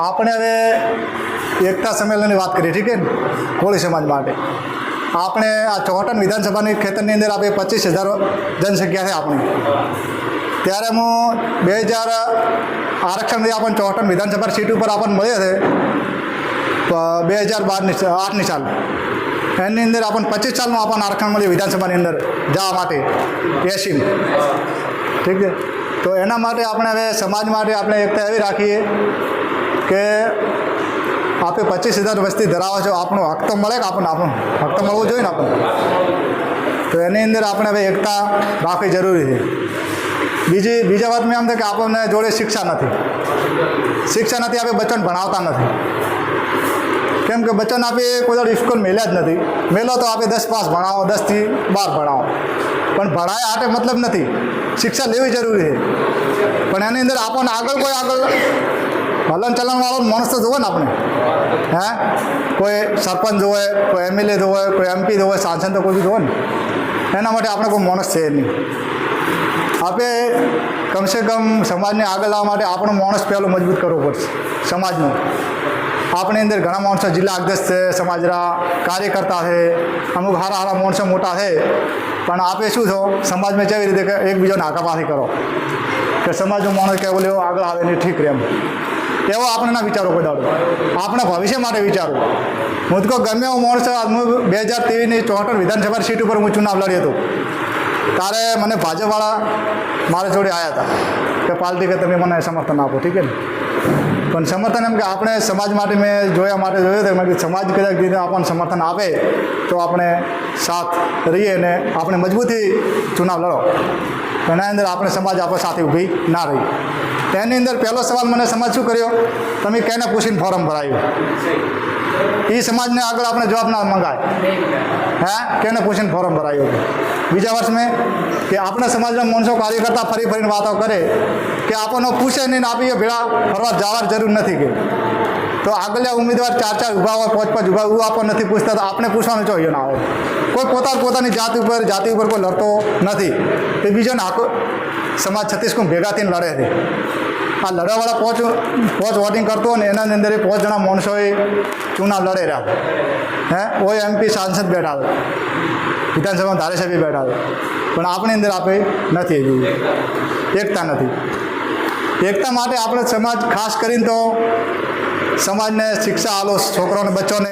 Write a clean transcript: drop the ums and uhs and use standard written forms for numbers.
આપણે હવે એકતા સંમેલનની વાત કરીએ, ઠીક છે ને, કોળી સમાજ માટે. આપણે આ ચોહટન વિધાનસભાની ખેતરની અંદર આપણે 25,000 જનસંખ્યા છે આપણી. ત્યારે હું 2000 આરક્ષણથી આપણને ચોહટન વિધાનસભા સીટ ઉપર આપણને મળ્યો છે 2008ની સાલ. એની અંદર આપણને 25 સાલનું આપણને આરક્ષણ મળ્યું વિધાનસભાની અંદર જવા માટે 80. ઠીક છે. તો એના માટે આપણે હવે સમાજ માટે આપણે એકતા એવી રાખીએ કે આપણે 25,000 વસ્તી ધરાવો છો, આપણો હક તો મળે કે આપણને હક તો મળવો જોઈએ ને આપણને. તો એની અંદર આપણે હવે એકતા રાખવી જરૂરી છે. બીજા વાતમાં એમ થાય કે આપણને જોડે શિક્ષા નથી, આપણે બચ્ચાને ભણાવતા નથી. કેમ કે બચ્ચાને આપણે કોઈ સ્કૂલ મેલ્યા જ નથી. મેલો તો આપણે 10 પાસ ભણાવો, 10 થી 12 ભણાવો, પણ ભણાયા હાટે મતલબ નથી. શિક્ષા લેવી જરૂરી છે, પણ એની અંદર આપણને આગળ હલન ચલનવાળો માણસ તો જોવે ને આપણે. કોઈ સરપંચ જોવે, કોઈ MLA જોવે, કોઈ MP જોવે, સાંસદ તો કોઈ બી જોવે ને. એના માટે આપણે કોઈ માણસ છે નહીં. આપણે કમસે કમ સમાજને આગળ લાવવા માટે આપણો માણસ પહેલો મજબૂત કરવો પડશે સમાજનો. આપણી અંદર ઘણા માણસો જિલ્લા અધ્યક્ષ છે, સમાજના કાર્યકર્તા છે, અમુક સારા માણસો મોટા છે, પણ આપે શું છો સમાજમાં કેવી રીતે કે એકબીજાને હાકાપાથી કરો કે સમાજનો માણસ કેવો લેવો આગળ આવે ને ઠીક રહે એવો આપણે ના વિચારો કોઈ દાડો. આપણે ભવિષ્ય માટે વિચારો. હું તો ગમે એવો માણસ, હું 2023ની ચોહટન વિધાનસભા સીટ ઉપર હું ચુનાવ લડ્યો હતો. ત્યારે મને ભાજપવાળા મારા જોડે આવ્યા હતા કે પાર્ટી કે તમે મને સમર્થન આપો, ઠીક છે ને. પણ સમર્થન એમ કે આપણે સમાજ માટે મેં જોયું તો સમાજ કદાચ રીતે આપણને સમર્થન આપે તો આપણે સાથ રહીએ ને આપણે મજબૂતી ચુનાવ લડો. એના અંદર આપણે સમાજ આપણા સાથે ઊભી ના રહી. એની અંદર પહેલો સવાલ મને સમાજ શું કર્યો, તમે કેને પૂછીને ફોર્મ ભરાયું? એ સમાજને આગળ આપણે જવાબ ના મંગાય. કેને પૂછીને ફોર્મ ભરાયું? બીજા વર્ષ મેં કે આપણા સમાજના માણસો કાર્યકર્તા ફરીને વાતો કરે કે આપણને પૂછે નહીં ને આપીએ ભેળા ફરવા જવાની જરૂર નથી કે. તો આગળના ઉમેદવાર 4 ઊભા હોય, 5 ઊભા એવું આપણને નથી પૂછતા, તો આપણે પૂછવાનું જોઈએ ના આવે. કોઈ પોતાની જાતિ ઉપર કોઈ લડતો નથી. તો બીજોને આખો સમાજ 36 ભેગા થઈને લડે છે. આ લડવાવાળા 5 વોટિંગ કરતો હોય ને એના અંદર 5 જણા માણસોએ ચુનાવ લડે રહ્યા. કોઈ MP સાંસદ બેઠા છે, વિધાનસભામાં ધારાસભ્ય બેઠા છે, પણ આપણી અંદર આપણે નથી, એકતા નથી. એકતા માટે આપણે સમાજ ખાસ કરીને તો સમાજને શિક્ષા આલો, છોકરાઓને બચ્ચોને